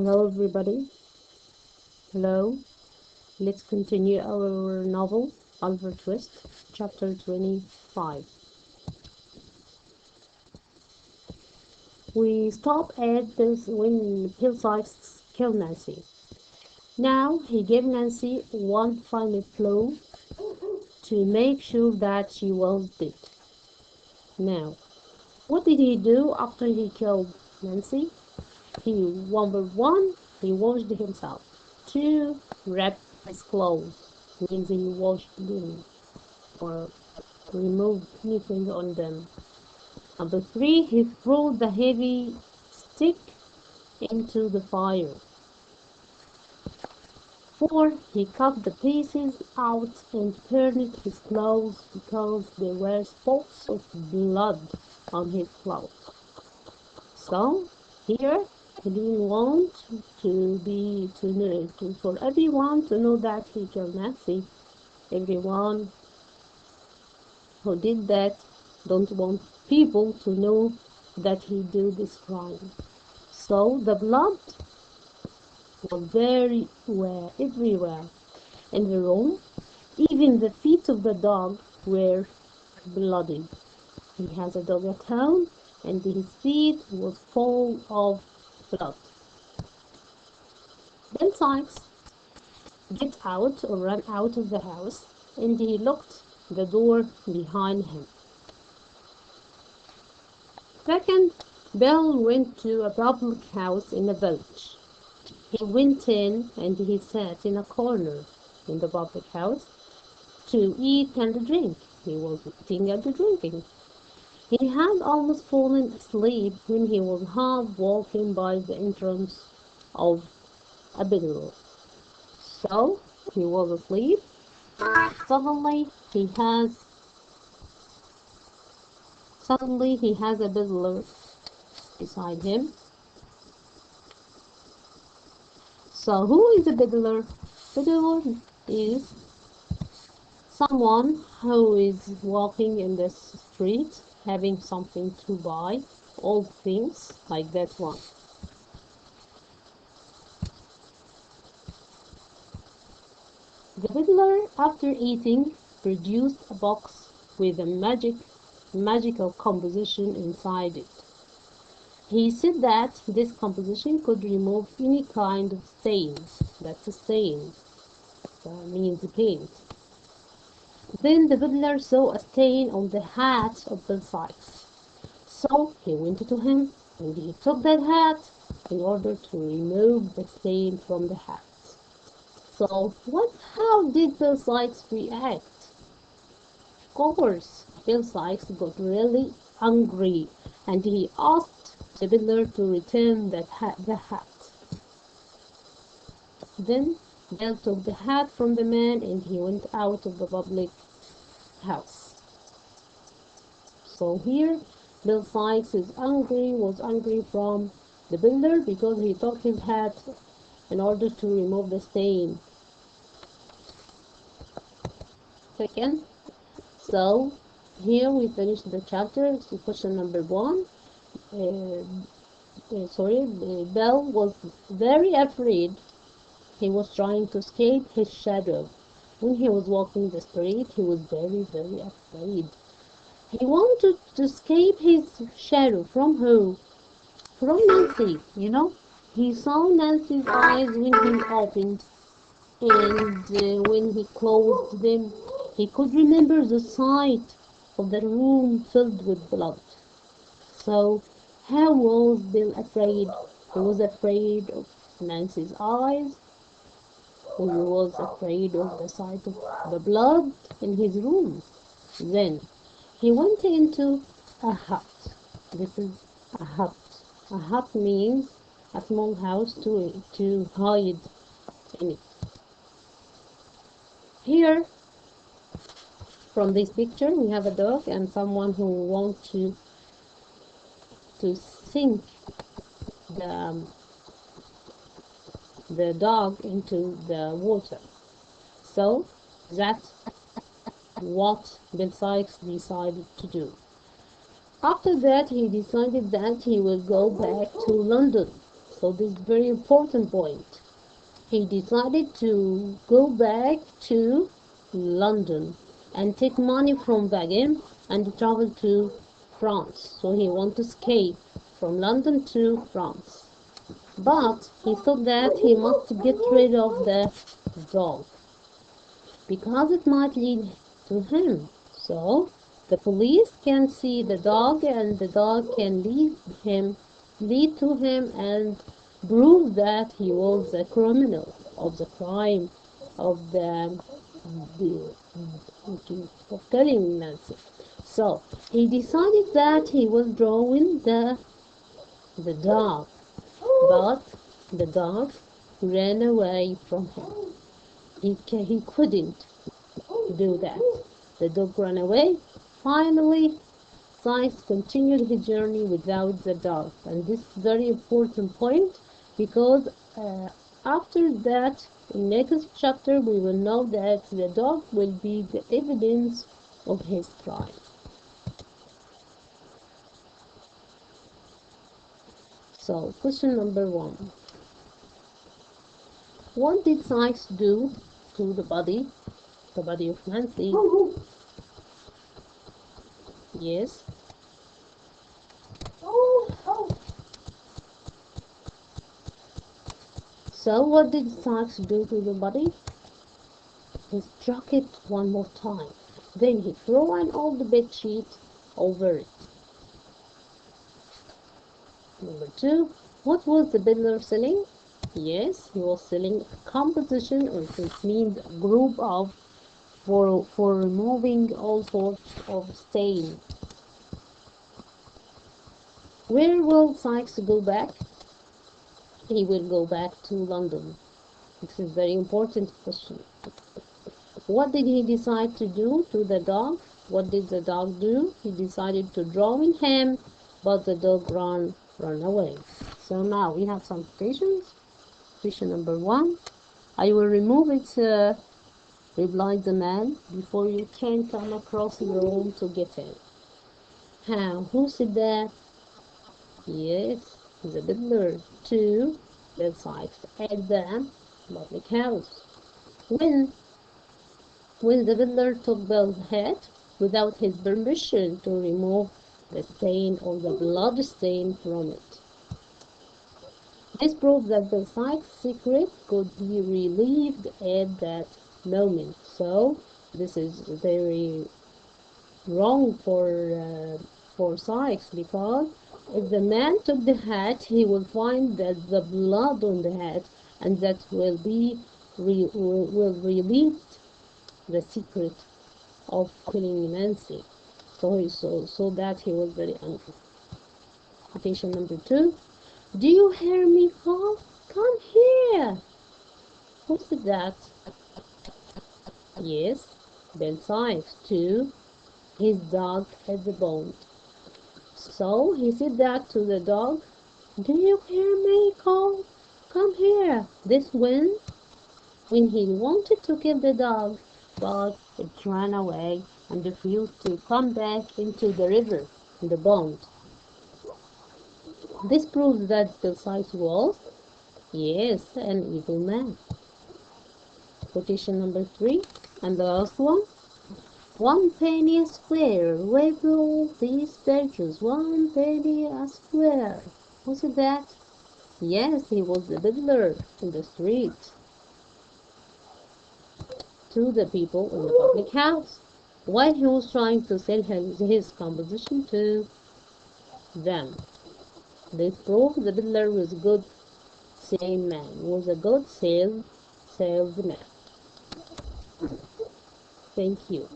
Hello, everybody. Hello. Let's continue our novel, Oliver Twist, chapter 25. We stop at this when Bill Sykes killed Nancy. Now he gave Nancy one final blow to make sure that she was dead. Now, what did he do after he killed Nancy? He, number one, he washed himself. Two, wrapped his clothes, means he washed them or removed anything on them. Number three, he threw the heavy stick into the fire. Four, he cut the pieces out and burned his clothes because there were spots of blood on his clothes. So here he didn't want for everyone to know that he killed Nancy. Everyone who did that don't want people to know that he did this crime. So the blood was everywhere in the room. Even the feet of the dog were bloody. He has a dog at home, and his feet was full of blood. Then Sykes get out or ran out of the house, and he locked the door behind him. Second, Bill went to a public house in the village. He went in and he sat in a corner in the public house to eat and drink. He was eating and drinking. He had almost fallen asleep when he was half walking by the entrance of a bedroom. So he was asleep. Suddenly he has a buzzler beside him. So who is a fiddler? Fiddler is someone who is walking in the street having something to buy, old things like that one. The fiddler, after eating, produced a box with a magical composition inside it. He said that this composition could remove any kind of stain. That's a stain. That means paint. Then the fiddler saw a stain on the hat of Bill Sykes. So he went to him and he took that hat in order to remove the stain from the hat. So how did Bill Sykes react? Of course, Bill Sykes got really angry and he asked the fiddler to return the hat. Then Bill took the hat from the man and he went out of the public house. So here Bill Sykes was angry from the builder because he took his hat in order to remove the stain. Second, so here we finish the chapter. So question number 1. Bill was very afraid. He was trying to escape his shadow. When he was walking the street, he was very, very afraid. He wanted to escape his shadow from who? From Nancy, He saw Nancy's eyes when he opened, and when he closed them, he could remember the sight of the room filled with blood. So, how was Bill afraid? He was afraid of Nancy's eyes, or he was afraid of the sight of the blood in his room. Then, he went into a hut. This is a hut. A hut means a small house to hide in it. Here, from this picture, we have a dog and someone who wants to sink the dog into the water. So that's what Bill Sykes decided to do. After that, he decided that he will go back to London. So this is very important point. He decided to go back to London and take money from Wagon and travel to France. So he wanted to escape from London to France. But he thought that he must get rid of the dog because it might lead to him. So the police can see the dog and the dog can lead to him and prove that he was a criminal of the crime of the of killing Nancy. So he decided that he was drawing the dog, but the dog ran away from him. He couldn't do that. The dog ran away. Finally, Sykes continued his journey without the dog. And this is a very important point because after that, in next chapter, we will know that the dog will be the evidence of his crime. So, question number 1. What did Sykes do to the body of Nancy? Yes. So what did Sykes do to the body? He struck it one more time. Then he threw an old bed sheet over it. Number 2. What was the peddler selling? Yes, he was selling a composition, or it means a group of for removing all sorts of stain. Where will Sykes go back? He will go back to London. This is a very important question. What did he decide to do to the dog? What did the dog do? He decided to draw in him, but the dog ran away. So now we have some questions. Question number 1. I will remove it, replied the man, before you can come across the room to get it. How? Who said that? Yes, the peddler. 2. The Sykes at the public house. When the peddler took Bill's head without his permission to remove the stain or the blood stain from it. This proved that the Sykes' secret could be relieved at that moment. So this is very wrong for Sykes, because if the man took the hat, he will find that the blood on the hat, and that will relieve the secret of killing Nancy. So that he was very angry. Quotation number 2. Do you hear me call? Come here. Who said that? Yes, Ben Sykes to his dog at the bone. So he said that to the dog. Do you hear me call? Come here. This when he wanted to kill the dog, but it ran away and refused to come back into the river, the pond. This proves that the Sykes was, yes, an evil man. Quotation number 3, and the last one. 1 penny a square. Where do all these badges? 1 penny a square. Who's that? Yes, he was the peddler in the street to the people in the public house, while he was trying to sell his composition to them. This proved the peddler was a good salesman. Thank you.